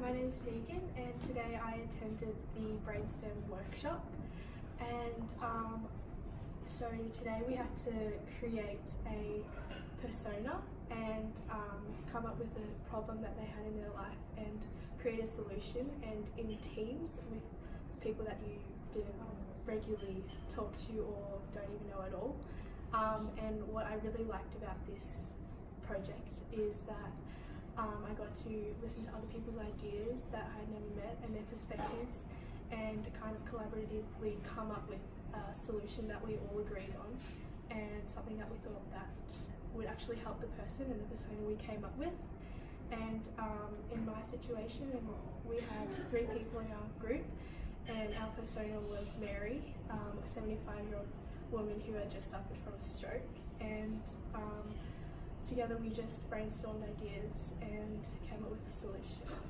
my name is Megan and today I attended the Brainstem workshop and so today we had to create a persona and come up with a problem that they had in their life and create a solution, and in teams with people that you didn't regularly talk to or don't even know at all. And what I really liked about this project is that I got to listen to other people's ideas that I had never met and their perspectives, and kind of collaboratively come up with a solution that we all agreed on and something that we thought that would actually help the person and the persona we came up with. And in my situation, we had 3 people in our group, and our persona was Mary, a 75-year-old woman who had just suffered from a stroke, and together we just brainstormed ideas and came up with a solution.